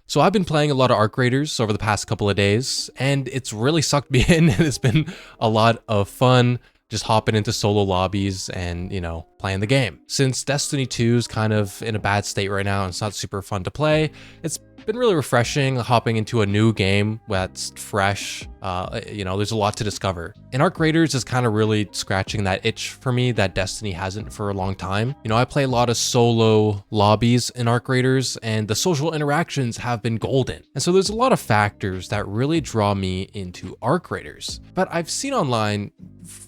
So I've been playing a lot of Arc Raiders over the past couple of days, and it's really sucked me in, and it's been a lot of fun just hopping into solo lobbies and, playing the game. Since Destiny 2 is kind of in a bad state right now and it's not super fun to play, it's been really refreshing hopping into a new game that's fresh. There's a lot to discover. And Arc Raiders is kind of really scratching that itch for me that Destiny hasn't for a long time. I play a lot of solo lobbies in Arc Raiders, and the social interactions have been golden. And so there's a lot of factors that really draw me into Arc Raiders. But I've seen online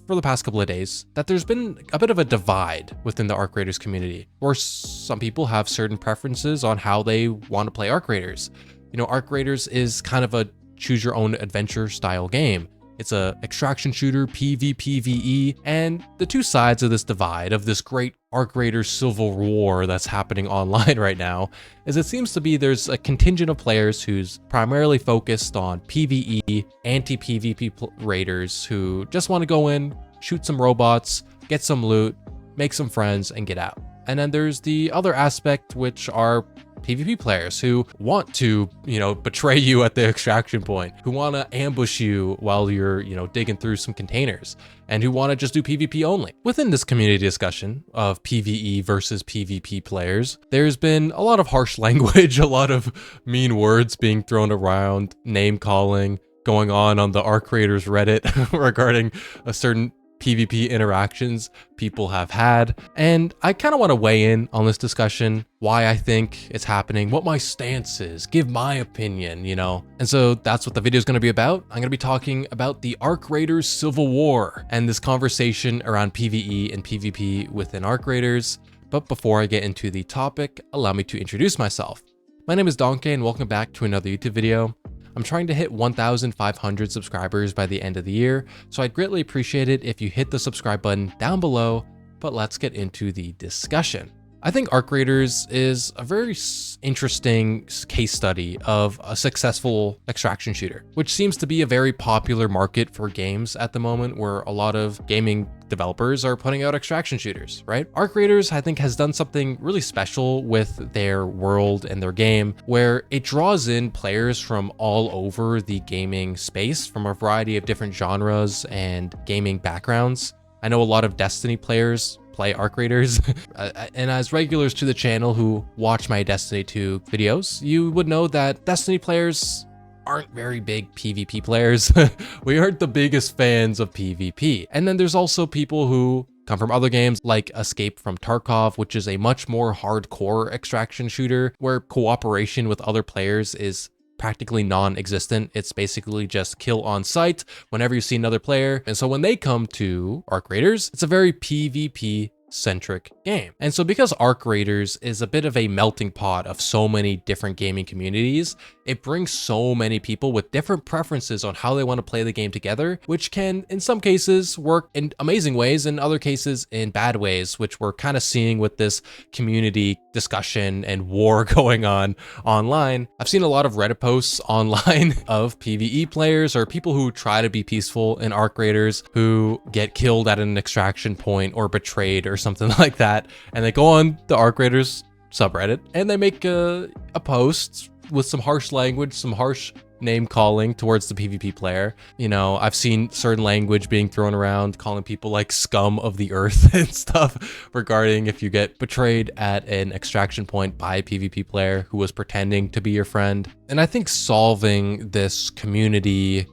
for the past couple of days that there's been a bit of a divide within the Arc Raiders community, where some people have certain preferences on how they want to play Arc Raiders. Arc Raiders is kind of a choose your own adventure style game. It's a extraction shooter, PvPvE, and the two sides of this divide, of this great Arc Raiders civil war that's happening online right now, is it seems to be there's a contingent of players who's primarily focused on PvE, anti-PvP raiders who just want to go in, shoot some robots, get some loot, make some friends, and get out. And then there's the other aspect, which are PvP players who want to, betray you at the extraction point, who want to ambush you while you're, digging through some containers, and who want to just do PvP only. Within this community discussion of PvE versus PvP players, there's been a lot of harsh language, a lot of mean words being thrown around, name calling going on the Arc Raiders Reddit regarding a certain PvP interactions people have had. And I kind of want to weigh in on this discussion, why I think it's happening, what my stance is, give my opinion, And so that's what the video is going to be about. I'm going to be talking about the Arc Raiders Civil War and this conversation around PvE and PvP within Arc Raiders. But before I get into the topic, allow me to introduce myself. My name is Donkey and welcome back to another YouTube video. I'm trying to hit 1,500 subscribers by the end of the year, so I'd greatly appreciate it if you hit the subscribe button down below, but let's get into the discussion. I think Arc Raiders is a very interesting case study of a successful extraction shooter, which seems to be a very popular market for games at the moment, where a lot of gaming developers are putting out extraction shooters, right? Arc Raiders, I think, has done something really special with their world and their game, where it draws in players from all over the gaming space, from a variety of different genres and gaming backgrounds. I know a lot of Destiny players play Arc Raiders, and as regulars to the channel who watch my Destiny 2 videos, you would know that Destiny players aren't very big PvP players. We aren't the biggest fans of PvP. And then there's also people who come from other games like Escape from Tarkov, which is a much more hardcore extraction shooter where cooperation with other players is practically non-existent. It's basically just kill on sight whenever you see another player. And so when they come to Arc Raiders, it's a very PvP centric game. And so because Arc Raiders is a bit of a melting pot of so many different gaming communities, it brings so many people with different preferences on how they want to play the game together, which can in some cases work in amazing ways, in other cases in bad ways, which we're kind of seeing with this community discussion and war going on online. I've seen a lot of Reddit posts online of PvE players or people who try to be peaceful in Arc Raiders who get killed at an extraction point or betrayed or something like that, and they go on the Arc Raiders subreddit and they make a post with some harsh language, some harsh name calling towards the PvP player. I've seen certain language being thrown around, calling people like scum of the earth and stuff regarding if you get betrayed at an extraction point by a PvP player who was pretending to be your friend. And I think solving this community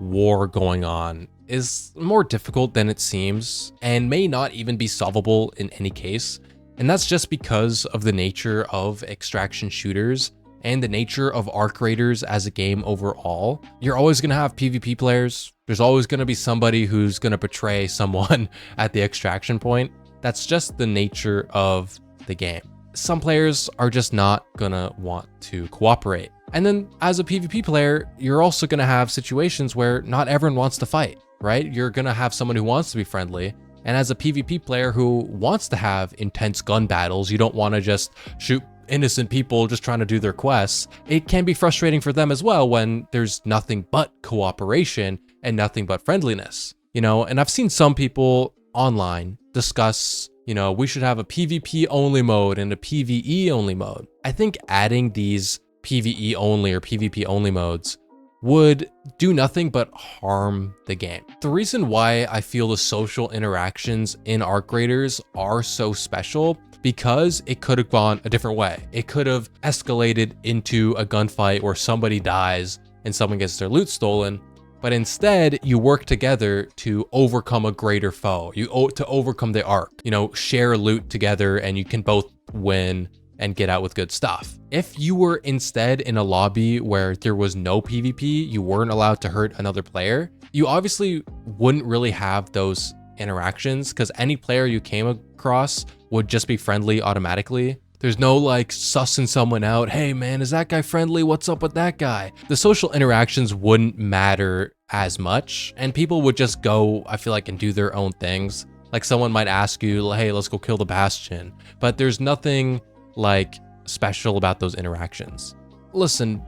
war going on is more difficult than it seems and may not even be solvable in any case. And that's just because of the nature of extraction shooters and the nature of Arc Raiders as a game overall. You're always going to have PvP players. There's always going to be somebody who's going to betray someone at the extraction point. That's just the nature of the game. Some players are just not going to want to cooperate. And then as a PvP player, you're also going to have situations where not everyone wants to fight, right? You're going to have someone who wants to be friendly. And as a PvP player who wants to have intense gun battles, you don't want to just shoot innocent people just trying to do their quests. It can be frustrating for them as well when there's nothing but cooperation and nothing but friendliness, and I've seen some people online discuss, we should have a PvP only mode and a PvE only mode. I think adding these PvE only or PvP only modes would do nothing but harm the game. The reason why I feel the social interactions in Arc Raiders are so special, because it could have gone a different way. It could have escalated into a gunfight where somebody dies and someone gets their loot stolen, but instead you work together to overcome a greater foe, to overcome the Arc, share loot together, and you can both win and get out with good stuff. If you were instead in a lobby where there was no PvP, you weren't allowed to hurt another player, you obviously wouldn't really have those interactions, because any player you came across would just be friendly automatically. There's no like sussing someone out. Hey man, is that guy friendly? What's up with that guy? The social interactions wouldn't matter as much, and people would just go, I feel like, and do their own things. Like someone might ask you, hey, let's go kill the Bastion, but there's nothing like special about those interactions. Listen,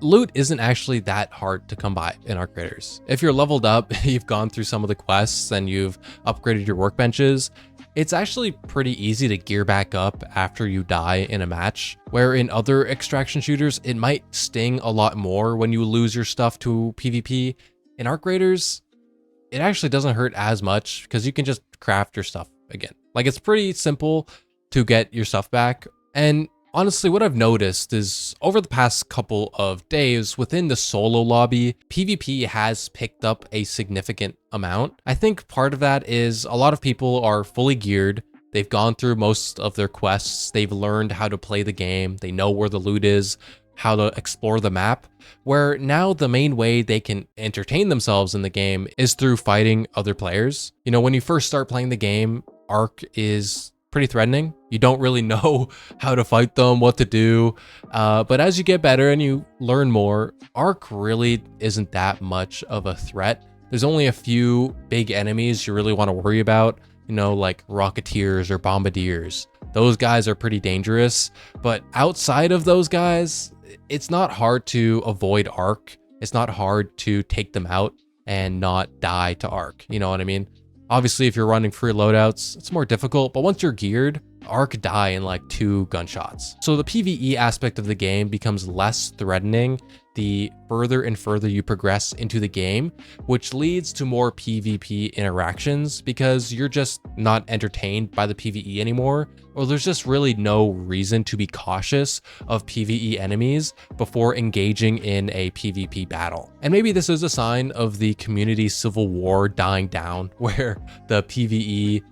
loot isn't actually that hard to come by in Arc Raiders. If you're leveled up, you've gone through some of the quests, and you've upgraded your workbenches, it's actually pretty easy to gear back up after you die in a match, where in other extraction shooters, it might sting a lot more when you lose your stuff to PvP. In Arc Raiders, it actually doesn't hurt as much because you can just craft your stuff again. Like, it's pretty simple to get your stuff back. And honestly, what I've noticed is over the past couple of days within the solo lobby, PvP has picked up a significant amount. I think part of that is a lot of people are fully geared. They've gone through most of their quests. They've learned how to play the game. They know where the loot is, how to explore the map, where now the main way they can entertain themselves in the game is through fighting other players. When you first start playing the game, Arc is pretty threatening. You don't really know how to fight them, what to do. But as you get better and you learn more, Arc really isn't that much of a threat. There's only a few big enemies you really want to worry about, like Rocketeers or Bombardiers. Those guys are pretty dangerous. But outside of those guys, it's not hard to avoid Arc. It's not hard to take them out and not die to Arc. You know what I mean? Obviously, if you're running free loadouts, it's more difficult, but once you're geared, Arc die in like 2 gunshots. So the PvE aspect of the game becomes less threatening the further and further you progress into the game, which leads to more PvP interactions because you're just not entertained by the PvE anymore, or there's just really no reason to be cautious of PvE enemies before engaging in a PvP battle. And maybe this is a sign of the community civil war dying down, where the PvE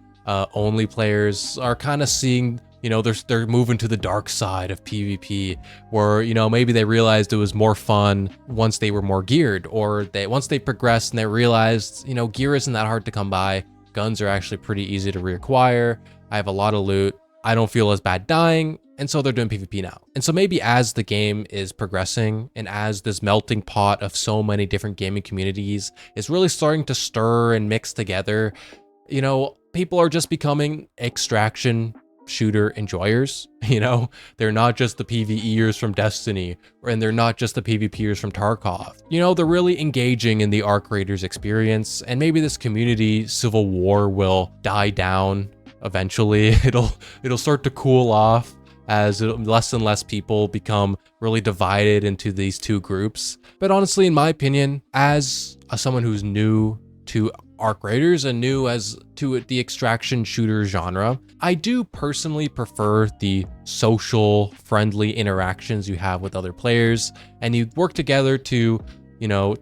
only players are kind of seeing, they're moving to the dark side of PvP, where, maybe they realized it was more fun once they were more geared, or once they progressed and they realized, gear isn't that hard to come by. Guns are actually pretty easy to reacquire. I have a lot of loot. I don't feel as bad dying. And so they're doing PvP now. And so maybe as the game is progressing and as this melting pot of so many different gaming communities is really starting to stir and mix together, people are just becoming extraction shooter enjoyers. They're not just the PvEers from Destiny, and they're not just the PvPers from Tarkov. They're really engaging in the Arc Raiders experience, and maybe this community civil war will die down eventually. It'll start to cool off as less and less people become really divided into these 2 groups. But honestly, in my opinion, as someone who's new to Arc Raiders and new as to the extraction shooter genre, I do personally prefer the social, friendly interactions you have with other players, and you work together to,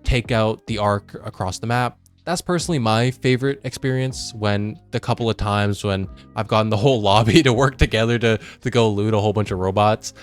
take out the Arc across the map. That's personally my favorite experience, when the couple of times when I've gotten the whole lobby to work together to go loot a whole bunch of robots.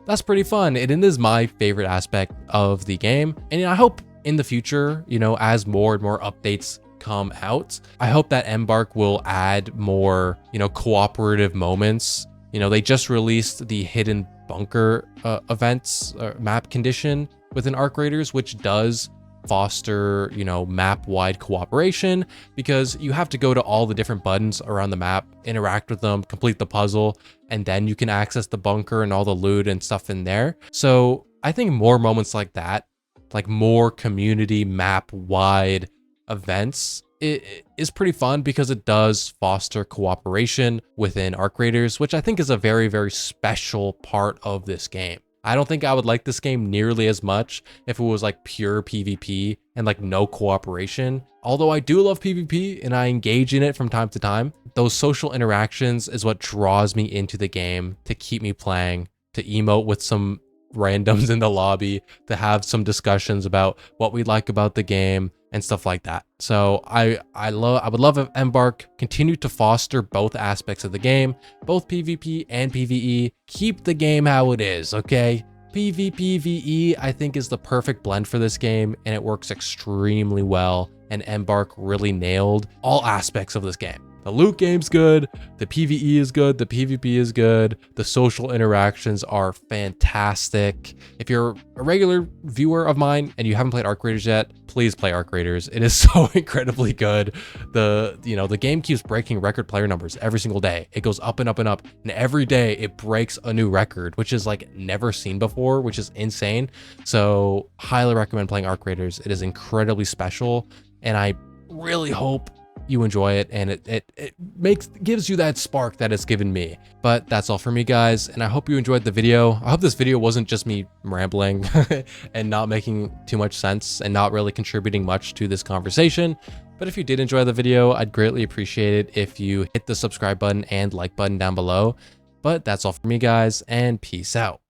That's pretty fun, and it is my favorite aspect of the game. And I hope in the future, as more and more updates come out, I hope that Embark will add more, cooperative moments. They just released the hidden bunker events map condition within Arc Raiders, which does foster, map-wide cooperation, because you have to go to all the different buttons around the map, interact with them, complete the puzzle, and then you can access the bunker and all the loot and stuff in there. So I think more moments like that, like more community map-wide events, it is pretty fun because it does foster cooperation within Arc Raiders, which I think is a very, very special part of this game. I don't think I would like this game nearly as much if it was like pure PvP and like no cooperation. Although I do love PvP and I engage in it from time to time, those social interactions is what draws me into the game to keep me playing, to emote with some randoms in the lobby, to have some discussions about what we like about the game and stuff like that. So I would love if Embark continued to foster both aspects of the game, both PvP and PvE. Keep the game how it is, okay? PvPvE I think is the perfect blend for this game, and it works extremely well, and Embark really nailed all aspects of this game. The loot game's good, the PvE is good, the PvP is good, the social interactions are fantastic. If you're a regular viewer of mine and you haven't played Arc Raiders yet, please play Arc Raiders. It is so incredibly good. The game keeps breaking record player numbers every single day. It goes up and up and up, and every day it breaks a new record, which is like never seen before, which is insane. So highly recommend playing Arc Raiders. It is incredibly special, and I really hope you enjoy it, and it gives you that spark that it's given me. But that's all for me, guys, and I hope you enjoyed the video. I hope this video wasn't just me rambling and not making too much sense and not really contributing much to this conversation. But if you did enjoy the video, I'd greatly appreciate it if you hit the subscribe button and like button down below. But that's all for me, guys, and peace out.